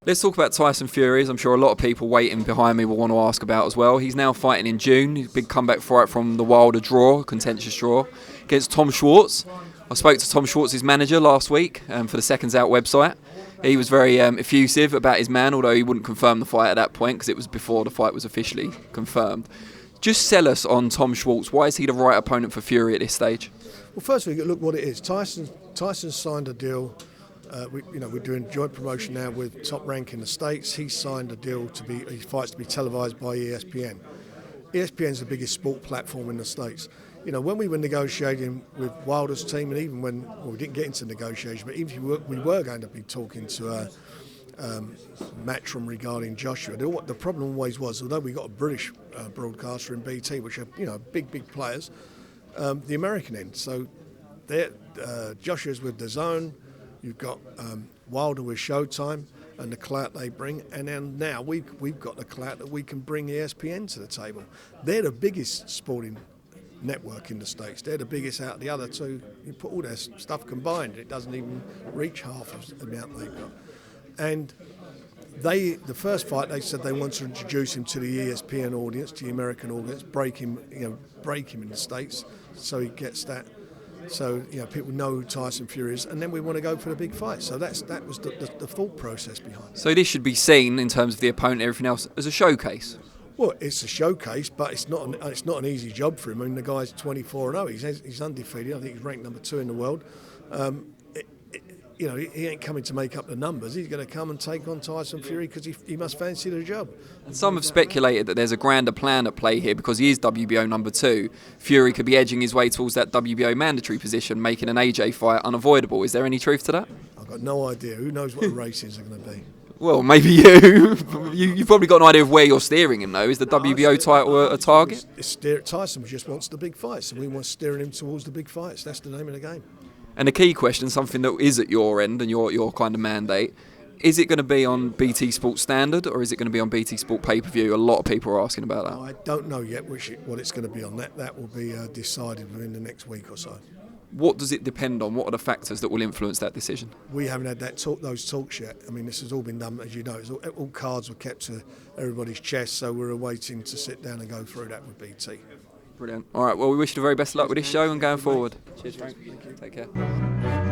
Let's talk about Tyson Fury, as I'm sure a lot of people waiting behind me will want to ask about as well. He's now fighting in June. Big comeback fight from the Wilder draw, contentious draw, against Tom Schwarz. I spoke to Tom Schwarz's manager last week for the SecondsOut website. He was very effusive about his man, although he wouldn't confirm the fight at that point because it was before the fight was officially confirmed. Just sell us on Tom Schwarz. Why is he the right opponent for Fury at this stage? Well, first we look what it is. Tyson signed a deal. We're doing joint promotion now with Top Rank in the States. He signed a deal his fights to be televised by ESPN. ESPN's the biggest sport platform in the States. When we were negotiating with Wilder's team, and even when we didn't get into negotiation, but even if we were going to be talking to Matchroom regarding Joshua, the problem always was, although we got a British broadcaster in BT, which are big players, the American end. So Joshua's with DAZN. You've got Wilder with Showtime and the clout they bring, and then now we've got the clout that we can bring ESPN to the table. They're the biggest sporting network in the States. They're the biggest out of the other two. You put all their stuff combined, it doesn't even reach half of the amount they've got. And the first fight, they said they want to introduce him to the ESPN audience, to the American audience, break him in the States, so he gets that. So people know who Tyson Fury is, and then we want to go for the big fight. So that was the thought process behind it. So this should be seen, in terms of the opponent and everything else, as a showcase. Well, it's a showcase, but it's not an easy job for him. I mean, the guy's 24-0. He's undefeated. I think he's ranked number 2 in the world. He ain't coming to make up the numbers. He's going to come and take on Tyson Fury because he must fancy the job. And some have speculated that there's a grander plan at play here because he is WBO number 2. Fury could be edging his way towards that WBO mandatory position, making an AJ fight unavoidable. Is there any truth to that? I've got no idea. Who knows what the ratings are going to be? Well, maybe you. You've probably got an idea of where you're steering him, though. Is the WBO title a target? Tyson just wants the big fights, and we want steering him towards the big fights. That's the name of the game. And the key question, something that is at your end and your kind of mandate, is it going to be on BT Sport Standard or is it going to be on BT Sport Pay-Per-View? A lot of people are asking about that. I don't know yet what it's going to be on. That will be decided within the next week or so. What does it depend on? What are the factors that will influence that decision? We haven't had those talks yet. I mean, this has all been done, as you know. All cards were kept to everybody's chest, so we're awaiting to sit down and go through that with BT. Brilliant. All right, well, we wish you the very best of luck with this show and going forward. Cheers, Frank. Take care.